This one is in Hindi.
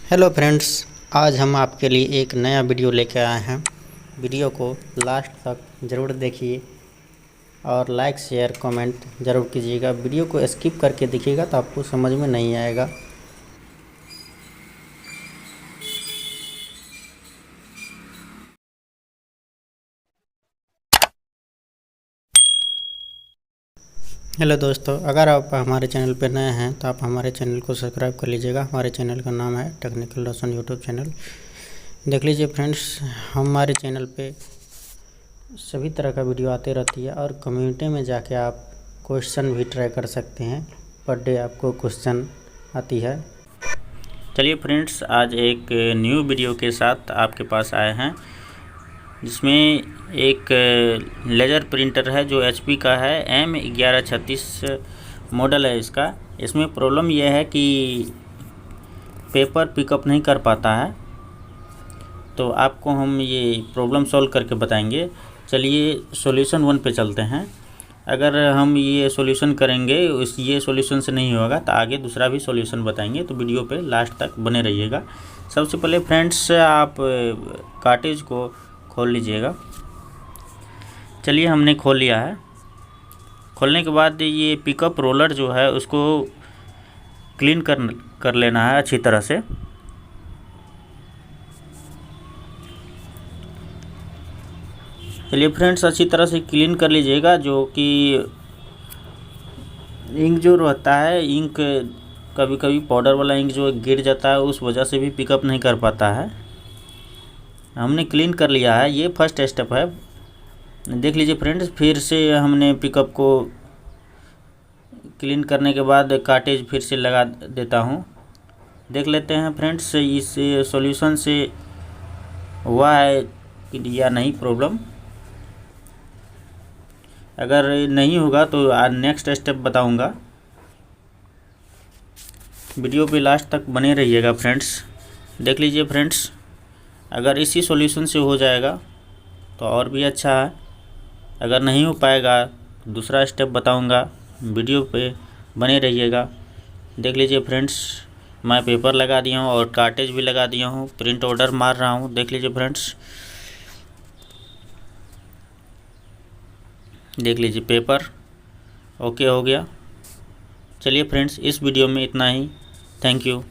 हेलो फ्रेंड्स, आज हम आपके लिए एक नया वीडियो लेकर आए हैं। वीडियो को लास्ट तक ज़रूर देखिए और लाइक शेयर कमेंट ज़रूर कीजिएगा। वीडियो को स्किप करके देखिएगा तो आपको समझ में नहीं आएगा। हेलो दोस्तों, अगर आप हमारे चैनल पर नए हैं तो आप हमारे चैनल को सब्सक्राइब कर लीजिएगा। हमारे चैनल का नाम है टेक्निकल रोशन यूट्यूब चैनल। देख लीजिए फ्रेंड्स, हमारे चैनल पे सभी तरह का वीडियो आते रहती है और कम्युनिटी में जाके आप क्वेश्चन भी ट्राई कर सकते हैं। पर डे आपको क्वेश्चन आती है। चलिए फ्रेंड्स, आज एक न्यू वीडियो के साथ आपके पास आए हैं, जिसमें एक लेज़र प्रिंटर है जो HP का है। M1136 मॉडल है इसका। इसमें प्रॉब्लम यह है कि पेपर पिकअप नहीं कर पाता है, तो आपको हम ये प्रॉब्लम सॉल्व करके बताएंगे। चलिए सॉल्यूशन 1 पे चलते हैं। अगर हम ये सॉल्यूशन करेंगे, ये सॉल्यूशन से नहीं होगा तो आगे दूसरा भी सॉल्यूशन बताएंगे, तो वीडियो पे लास्ट तक बने रहिएगा। सबसे पहले फ्रेंड्स, आप कार्टेज को खोल लीजिएगा। चलिए हमने खोल लिया है। खोलने के बाद ये पिकअप रोलर जो है उसको क्लीन कर लेना है अच्छी तरह से। चलिए फ्रेंड्स, अच्छी तरह से क्लीन कर लीजिएगा। जो कि इंक जो रहता है, इंक कभी कभी पाउडर वाला इंक जो गिर जाता है, उस वजह से भी पिकअप नहीं कर पाता है। हमने क्लीन कर लिया है, ये फर्स्ट स्टेप है। देख लीजिए फ्रेंड्स, फिर से हमने पिकअप को क्लीन करने के बाद कार्टेज फिर से लगा देता हूँ। देख लेते हैं फ्रेंड्स, इस सॉल्यूशन से हुआ है कि या नहीं प्रॉब्लम। अगर नहीं होगा तो नेक्स्ट स्टेप बताऊंगा। वीडियो पे लास्ट तक बने रहिएगा फ्रेंड्स। देख लीजिए फ्रेंड्स, अगर इसी सॉल्यूशन से हो जाएगा तो और भी अच्छा है। अगर नहीं हो पाएगा तो दूसरा स्टेप बताऊंगा। वीडियो पे बने रहिएगा। देख लीजिए फ्रेंड्स, मैं पेपर लगा दिया हूँ और कार्टेज भी लगा दिया हूँ, प्रिंट ऑर्डर मार रहा हूँ। देख लीजिए फ्रेंड्स, देख लीजिए पेपर ओके हो गया। चलिए फ्रेंड्स, इस वीडियो में इतना ही। Thank you.